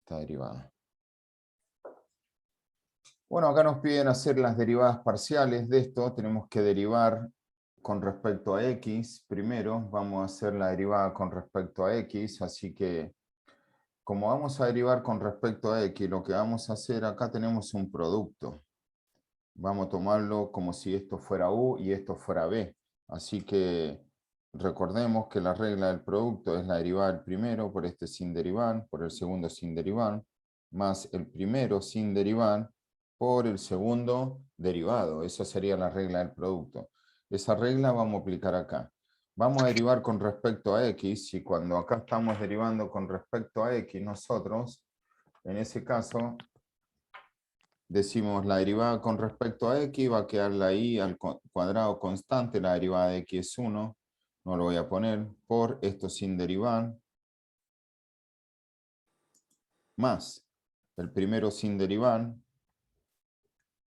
esta derivada. Bueno, acá nos piden hacer las derivadas parciales de esto. Tenemos que derivar con respecto a x. Primero vamos a hacer la derivada con respecto a x, así que como vamos a derivar con respecto a x, lo que vamos a hacer, acá tenemos un producto. Vamos a tomarlo como si esto fuera u y esto fuera b. Así que recordemos que la regla del producto es la derivada del primero por este sin derivar, por el segundo sin derivar, más el primero sin derivar por el segundo derivado. Esa sería la regla del producto. Esa regla vamos a aplicar acá. Vamos a derivar con respecto a x, y cuando acá estamos derivando con respecto a x, nosotros, en ese caso, decimos la derivada con respecto a x, va a quedar la y al cuadrado constante, la derivada de x es 1, no lo voy a poner, por esto sin derivar, más el primero sin derivar,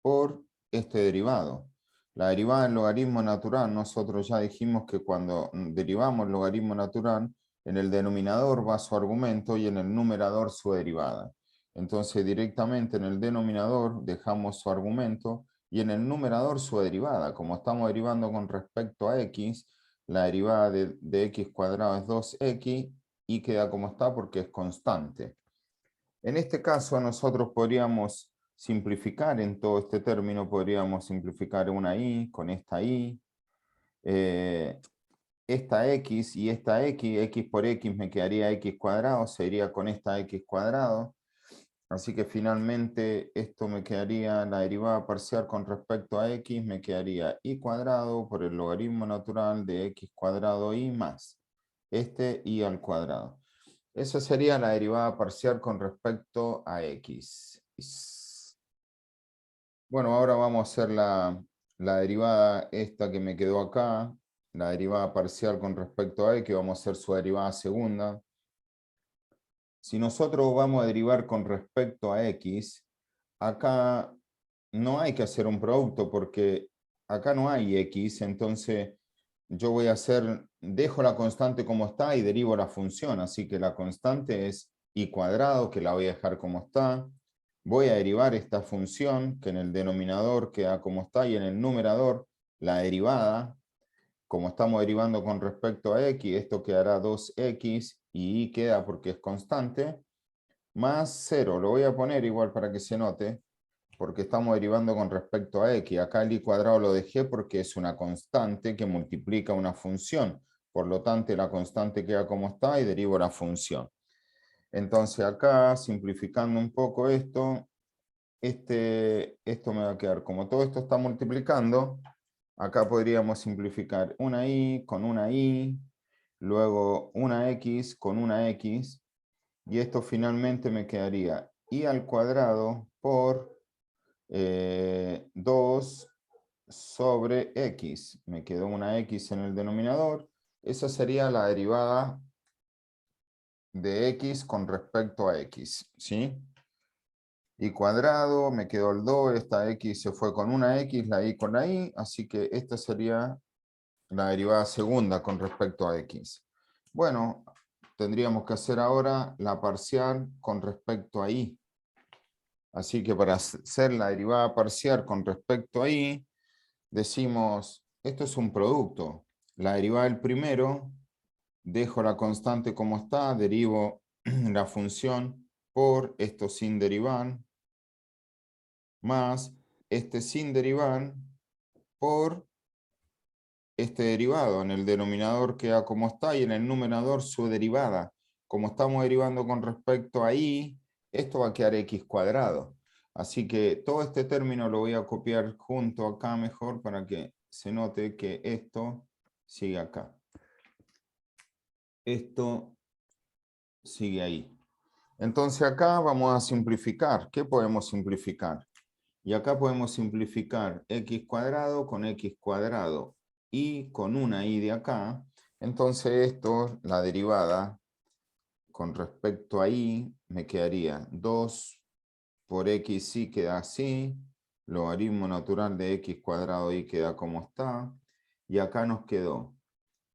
por este derivado. La derivada del logaritmo natural, nosotros ya dijimos que cuando derivamos el logaritmo natural, en el denominador va su argumento y en el numerador su derivada. Entonces directamente en el denominador dejamos su argumento y en el numerador su derivada. Como estamos derivando con respecto a x, la derivada de x cuadrado es 2x y queda como está porque es constante. En este caso nosotros podríamos simplificar en todo este término, podríamos simplificar una y con esta y, esta x y esta x por x me quedaría x cuadrado, sería con esta x cuadrado. Así que finalmente esto me quedaría, la derivada parcial con respecto a x, me quedaría y cuadrado por el logaritmo natural de x cuadrado y más este y al cuadrado. Esa sería la derivada parcial con respecto a x. Bueno, ahora vamos a hacer la derivada esta que me quedó acá, la derivada parcial con respecto a x, vamos a hacer su derivada segunda. Si nosotros vamos a derivar con respecto a x, acá no hay que hacer un producto porque acá no hay x, entonces yo voy a hacer, dejo la constante como está y derivo la función, así que la constante es y cuadrado, que la voy a dejar como está. Voy a derivar esta función, que en el denominador queda como está, y en el numerador la derivada. Como estamos derivando con respecto a x, esto quedará 2x y y queda porque es constante, más 0. Lo voy a poner igual para que se note, porque estamos derivando con respecto a x. Acá el y cuadrado lo dejé porque es una constante que multiplica una función. Por lo tanto, la constante queda como está y derivo la función. Entonces acá, simplificando un poco esto, esto me va a quedar, como todo esto está multiplicando, acá podríamos simplificar una y con una y, luego una x con una x, y esto finalmente me quedaría y al cuadrado por 2 sobre x. Me quedó una x en el denominador. Esa sería la derivada de x con respecto a x, ¿sí? Y cuadrado, me quedó el 2, esta x se fue con una x, la y con la y, así que esta sería la derivada segunda con respecto a x. Bueno, tendríamos que hacer ahora la parcial con respecto a y. Así que para hacer la derivada parcial con respecto a y, decimos, esto es un producto. La derivada del primero, dejo la constante como está, derivo la función por esto sin derivar, más este sin derivar por este derivado. En el denominador queda como está y en el numerador su derivada. Como estamos derivando con respecto a y, esto va a quedar x cuadrado. Así que todo este término lo voy a copiar junto acá mejor para que se note que esto sigue acá. Esto sigue ahí. Entonces acá vamos a simplificar. ¿Qué podemos simplificar? Y acá podemos simplificar x cuadrado con x cuadrado y con una y de acá. Entonces esto, la derivada con respecto a y, me quedaría 2 por x y queda así. Logaritmo natural de x cuadrado y queda como está. Y acá nos quedó,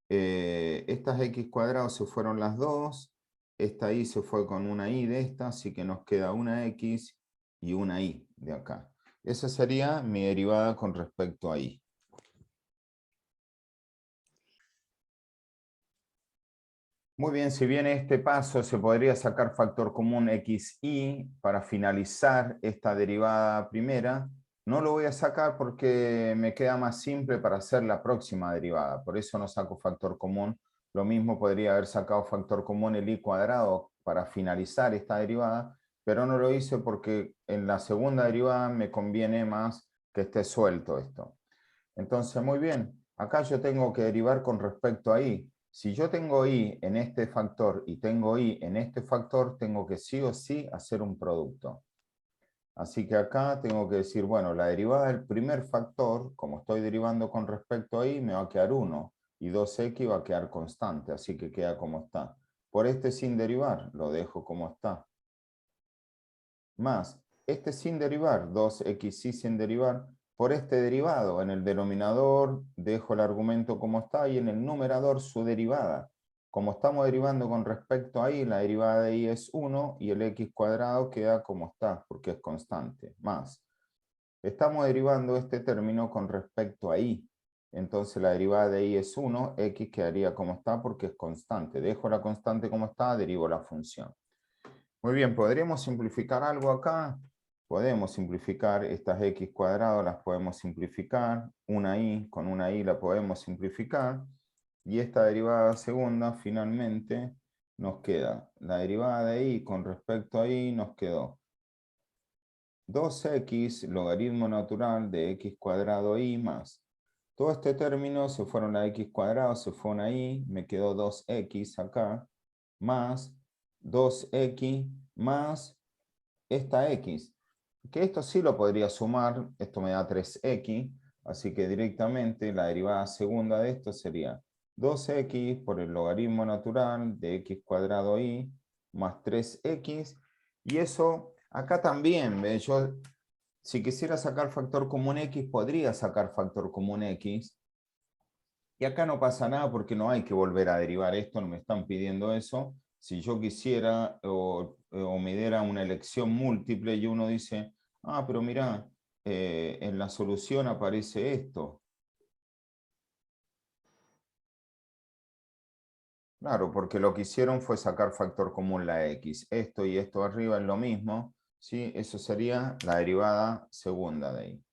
estas x cuadrados se fueron las dos. esta y se fue con una y de esta, así que nos queda una x y una y de acá. Esa sería mi derivada con respecto a y. Muy bien, si bien este paso se podría sacar factor común xy para finalizar esta derivada primera, no lo voy a sacar porque me queda más simple para hacer la próxima derivada. Por eso no saco factor común. Lo mismo podría haber sacado factor común el y cuadrado para finalizar esta derivada, pero no lo hice porque en la segunda derivada me conviene más que esté suelto esto. Entonces, muy bien, acá yo tengo que derivar con respecto a y. Si yo tengo y en este factor y tengo y en este factor, tengo que sí o sí hacer un producto. Así que acá tengo que decir, bueno, la derivada del primer factor, como estoy derivando con respecto a y, me va a quedar 1. Y 2x va a quedar constante, así que queda como está. Por este sin derivar, lo dejo como está. Más, este sin derivar, 2x sin derivar, por este derivado. En el denominador dejo el argumento como está y en el numerador su derivada. Como estamos derivando con respecto a y, la derivada de y es 1 y el x cuadrado queda como está, porque es constante. Más, estamos derivando este término con respecto a y. Entonces la derivada de y es 1, x quedaría como está porque es constante. Dejo la constante como está, derivo la función. Muy bien, ¿podríamos simplificar algo acá? Podemos simplificar estas x cuadradas, las podemos simplificar. Una y, con una y la podemos simplificar. Y esta derivada segunda, finalmente, nos queda. La derivada de y con respecto a y nos quedó 2x logaritmo natural de x cuadrado y más. Todo este término se fueron a x cuadrado, se fue una y, me quedó 2x acá, más 2x más esta x. Que esto sí lo podría sumar, esto me da 3x, así que directamente la derivada segunda de esto sería 2x por el logaritmo natural de x cuadrado y más 3x, y eso acá también, ¿ve? Yo si quisiera sacar factor común x, podría sacar factor común x, y acá no pasa nada porque no hay que volver a derivar esto, no me están pidiendo eso. Si yo quisiera o me diera una elección múltiple y uno dice, ah, pero mira, en la solución aparece esto. Claro, porque lo que hicieron fue sacar factor común la x. Esto y esto arriba es lo mismo, ¿sí? Eso sería la derivada segunda de ahí.